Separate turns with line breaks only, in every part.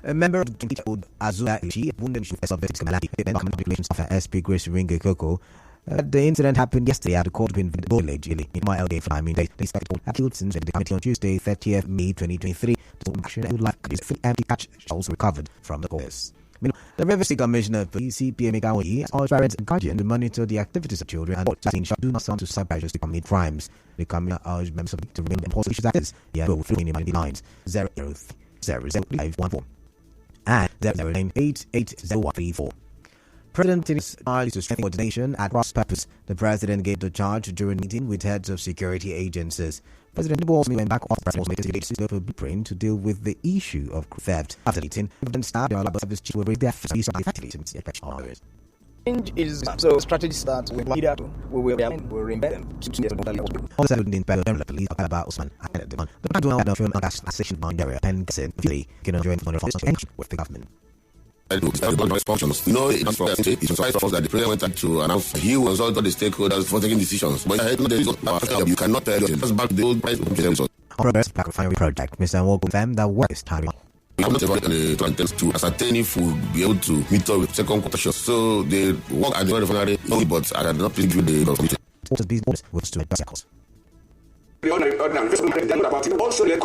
A member of the old Azula Ichi, wounded of the Malaki, the relations of SP Grace Ringa Coco. The incident happened yesterday at the court in Village in my LA for they expected appealed since the committee on Tuesday, 30th May 2023. The action would like is empty catch also recovered from the course. The River State Commissioner of Police, CPM Gawaii, has urged parents and guardians to monitor the activities of children and do not sound to subject to commit crimes. The commissioner urged members of to remain important issues that is, the both flew in the lines 0030514 and 009880134. President Tinubu's urged to strengthen coordination at cross purpose. The president gave the charge during a meeting with heads of security agencies. President Tinubu also went back off the president's agencies for blueprint to deal with the issue of theft. After the meeting, the staff and the service chief will raise their efforts effectively to mitigate pressure.
Change is so strategies that we will embed them.
Also, in Parliament, police about Usman. The plan to have a session boundary and Philly can join with the government.
Functions. It's surprised for us that the president went to announce he was all the stakeholders for taking decisions. But you cannot tell us back the old price of the
Robert's refinery project. Mr. Walker confirmed that work is tiring.
We have not evaluated to ascertain if we'll be able to meet up with second question. So they work at the refinery, but I did not please give the committee.
What is business was to address costs.
Also, let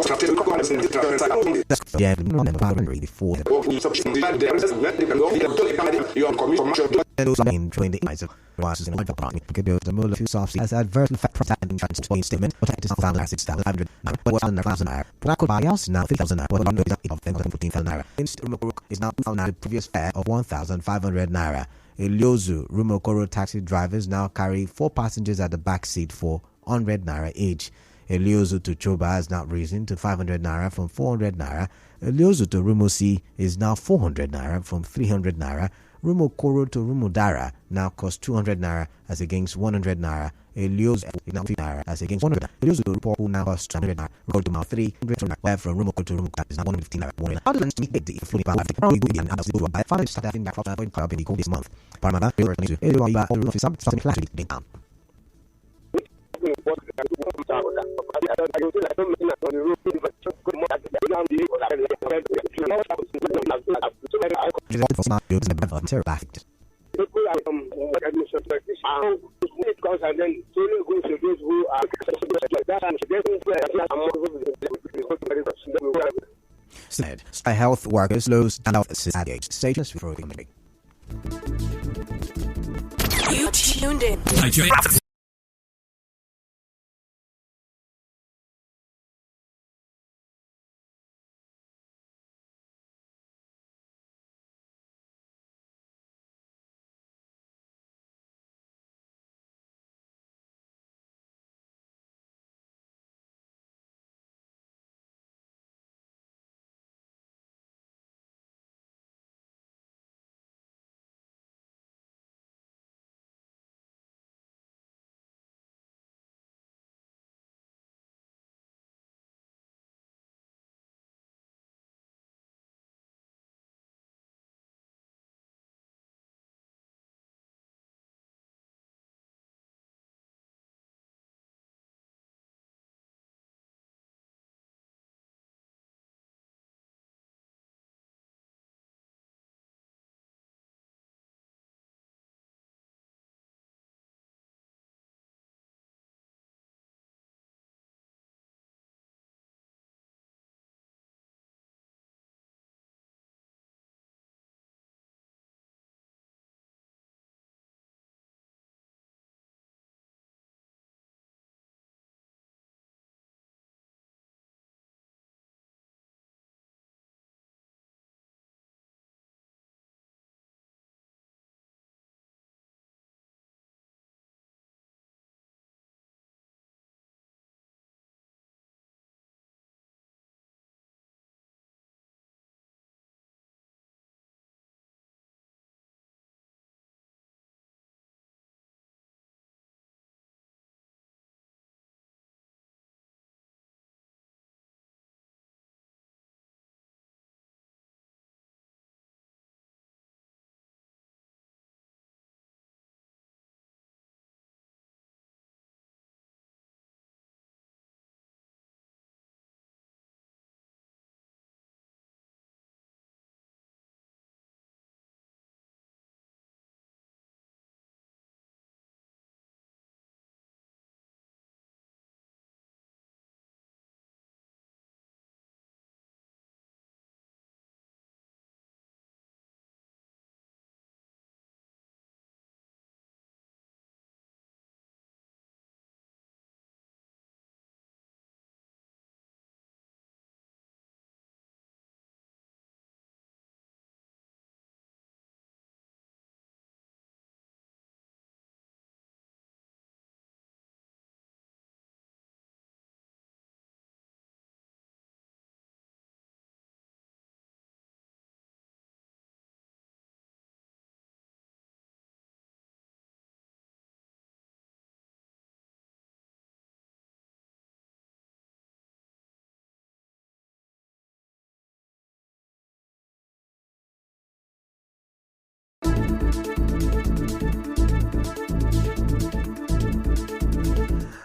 as adversely affect and transport statement, but it is not found as 6,500 naira, but 1,000 naira. Black could buy house now 3,000 naira, but of 14,000 naira. Instead, is now found at the previous fare of 1,500 naira. Iliozu Rumokoro taxi drivers now carry 4 passengers at the back seat for 100 naira each. Eliozu to Choba has now risen to 500 naira from 400 naira. Eliozu to Rumosi is now 400 naira from 300 naira. Rumokoro to Rumodara now costs 200 naira as against 100 naira. Eliozu is now 50 naira as against 100 naira. Eliozu to Rupoku now costs 200 naira. Road to Mount 300 naira. From Rumoko to Rumoko is now 150 naira. Other than to meet the inflation power of the economy and others to buy 5 starting back from the club in the cold this month. Paramount is something classic down. Said health workers lose and health stations for economy.
You tuned in.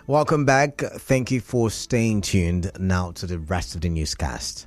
Welcome back. Thank you for staying tuned. Now to the rest of the newscast.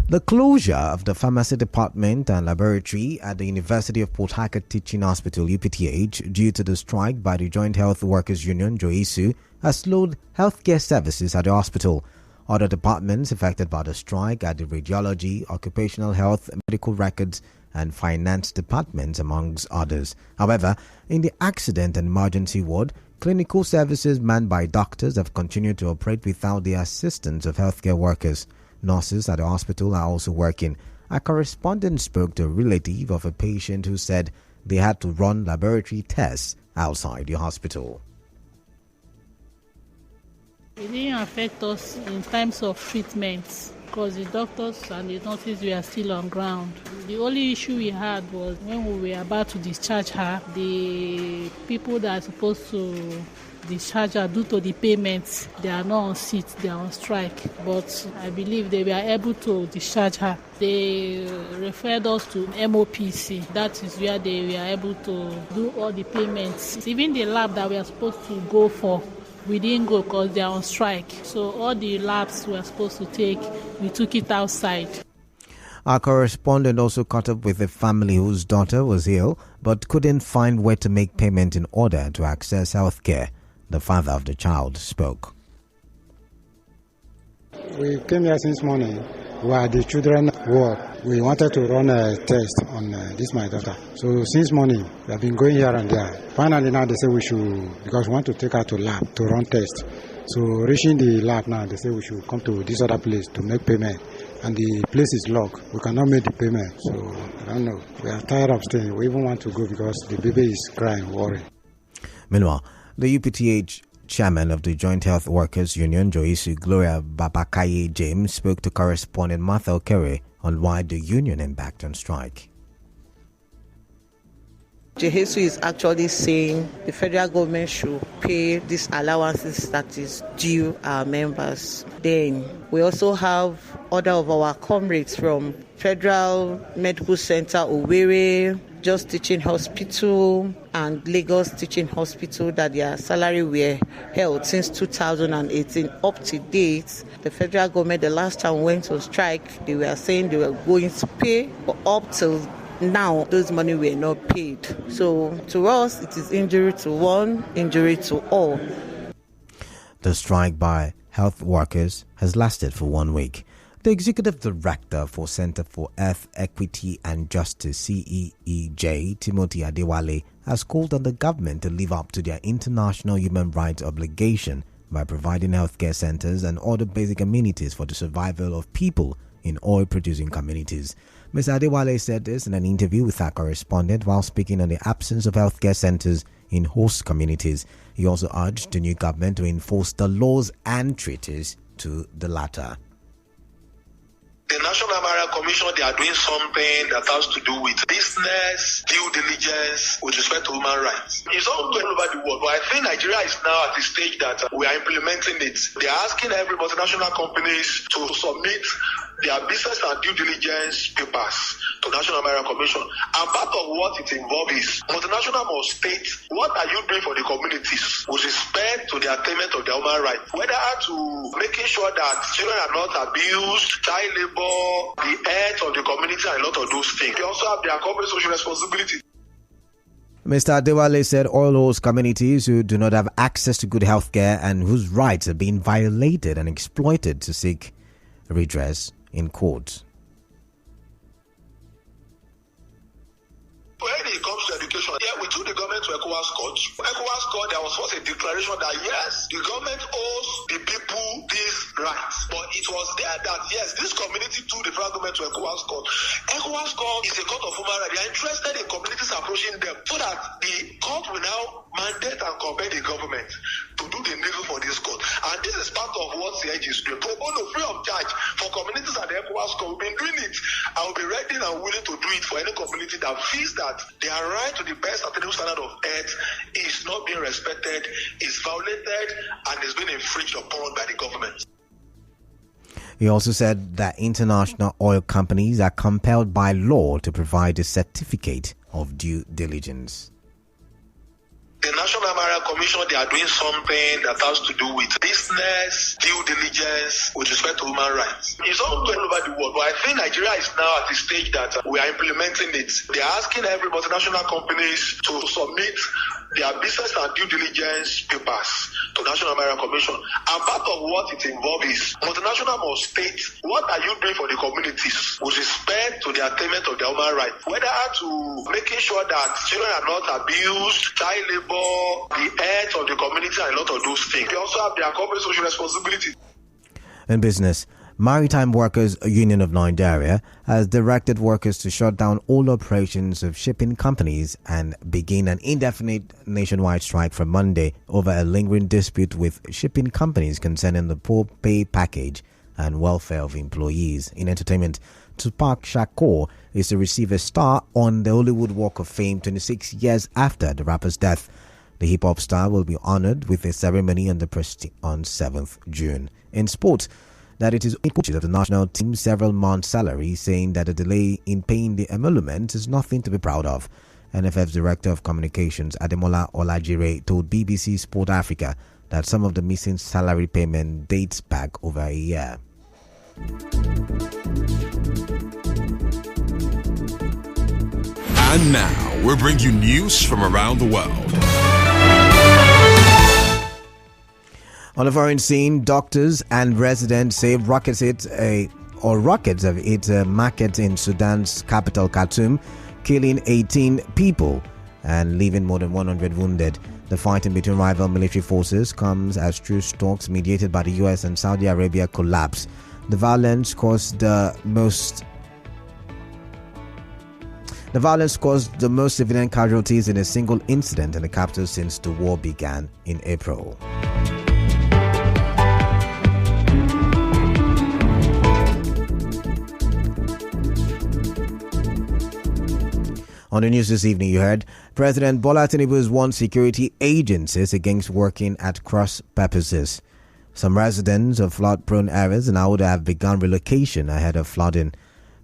The closure of the pharmacy department and laboratory at the University of Port Harcourt Teaching Hospital UPTH due to the strike by the Joint Health Workers Union JOISU has slowed healthcare services at the hospital. Other departments affected by the strike are the radiology, occupational health, medical records and finance departments, amongst others. However, in the accident and emergency ward, clinical services manned by doctors have continued to operate without the assistance of healthcare workers. Nurses at the hospital are also working. A correspondent spoke to a relative of a patient who said they had to run laboratory tests outside the hospital.
It didn't affect us in terms of treatments because the doctors and the nurses were still on ground. The only issue we had was when we were about to discharge her, the people that are supposed to discharge her due to the payments, they are not on seat, they are on strike. But I believe they were able to discharge her. They referred us to MOPC. That is where they were able to do all the payments. Even the lab that we are supposed to go for, we didn't go because they are on strike. So all the labs we were supposed to take, we took it outside.
Our correspondent also caught up with a family whose daughter was ill but couldn't find where to make payment in order to access health care. The father of the child spoke.
We came here since morning. We are the children ward. We wanted to run a test on this my daughter. So since morning, we have been going here and there. Finally now they say we should, because we want to take her to lab to run test. So reaching the lab now, they say we should come to this other place to make payment. And the place is locked. We cannot make the payment. So I don't know. We are tired of staying. We even want to go because the baby is crying, worried.
Meanwhile, the UPTH chairman of the Joint Health Workers Union, JOISU, Gloria Babakaye James, spoke to correspondent Martha Okere on why the union embarked on strike.
JOISU is actually saying the federal government should pay these allowances that is due our members. Then we also have other of our comrades from Federal Medical Center Owerri, Just Teaching Hospital and Lagos Teaching Hospital that their salary were held since 2018 up to date. The federal government, the last time we went on strike, they were saying they were going to pay, but up till now, those money were not paid. So to us, it is injury to one, injury to all.
The strike by health workers has lasted for 1 week. The Executive Director for Center for Earth, Equity and Justice, CEEJ, Timothy Adewale, has called on the government to live up to their international human rights obligation by providing healthcare centers and other basic amenities for the survival of people in oil-producing communities. Ms. Adewale said this in an interview with our correspondent while speaking on the absence of healthcare centers in host communities. He also urged the new government to enforce the laws and treaties to the latter.
The National Marital Commission, they are doing something that has to do with business, due diligence with respect to human rights. It's all going over the world, but I think Nigeria is now at the stage that we are implementing it. They are asking every multinational companies to submit their business and due diligence papers to National Marital Commission. And part of what it involves is multinational must state what are you doing for the communities with respect to the attainment of their human rights, whether to making sure that children are not abused, child labor, the health of the community, and a lot of those things. They also have their corporate social responsibility.
Mr. Adewale said all those communities who do not have access to good health care and whose rights are being violated and exploited to seek redress in court.
When it comes to education, we took the government to ECOWAS court. ECOWAS court, there was first a declaration that yes, the government owes the people these rights. But it was there that yes, this community took the federal government to ECOWAS court. ECOWAS court is a court of human rights. They are interested in communities approaching them so that the court will now mandate and compel the government to do the needful for this court. And this is part of what CIG is doing. Pro bono, free of charge for communities at the ECOWAS court. We've been doing it. I will be ready and willing to do it for any community that feels that their right to the best attainable standard of earth is not being respected, is violated, and is being infringed upon by the government.
He also said that international oil companies are compelled by law to provide a certificate of due diligence.
The National Maritime Commission, they are doing something that has to do with business, due diligence with respect to human rights. It's all going over the world, but I think Nigeria is now at the stage that we are implementing it. They are asking every multinational companies to submit their business and due diligence papers to National Maritime Commission. And part of what it involves is multinational must state what are you doing for the communities with respect to the attainment of their human rights, whether to making sure that children are not abused, child labor, the health of the community, and a lot of those things. They also have their corporate social responsibility.
In business, Maritime Workers Union of Nigeria has directed workers to shut down all operations of shipping companies and begin an indefinite nationwide strike from Monday over a lingering dispute with shipping companies concerning the poor pay package and welfare of employees. In entertainment, Tupac Shakur is to receive a star on the Hollywood Walk of Fame 26 years after the rapper's death. The hip-hop star will be honored with a ceremony on 7th June. In sports, that it is coaches of the national team several months' salary, saying that the delay in paying the emolument is nothing to be proud of. NFF's Director of Communications, Ademola Olajire, told BBC Sport Africa that some of the missing salary payment dates back over a year.
And now, we bring you news from around the world.
On the foreign scene, doctors and residents say rockets have hit a market in Sudan's capital, Khartoum, killing 18 people and leaving more than 100 wounded. The fighting between rival military forces comes as truce talks mediated by the US and Saudi Arabia collapse. The violence caused the most civilian casualties in a single incident in the capital since the war began in April. On the news this evening, you heard President Bola Tinubu has warned security agencies against working at cross purposes. Some residents of flood-prone areas in Auda have begun relocation ahead of flooding.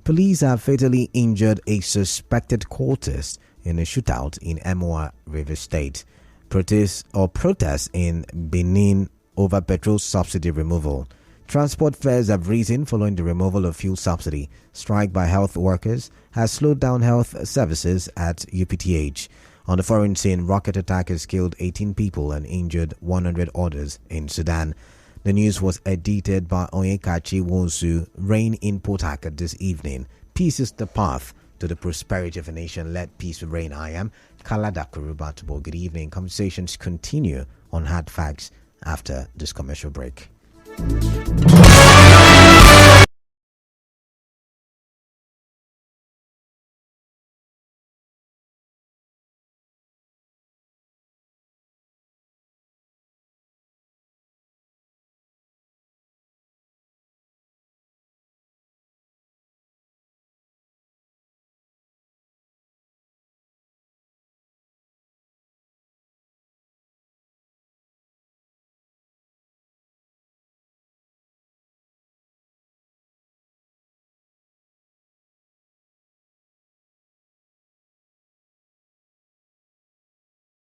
Police have fatally injured a suspected cultist in a shootout in Emoa River State. Protests in Benin over petrol subsidy removal. Transport fares have risen following the removal of fuel subsidy. Strike by health workers has slowed down health services at UPTH. On the foreign scene, rocket attack has killed 18 people and injured 100 others in Sudan. The news was edited by Onyekachi Wonsu. Rain in Port Harcourt this evening. Peace is the path to the prosperity of a nation. Let peace reign. I am Kalada Kurubatubo. Good evening. Conversations continue on Hard Facts after this commercial break.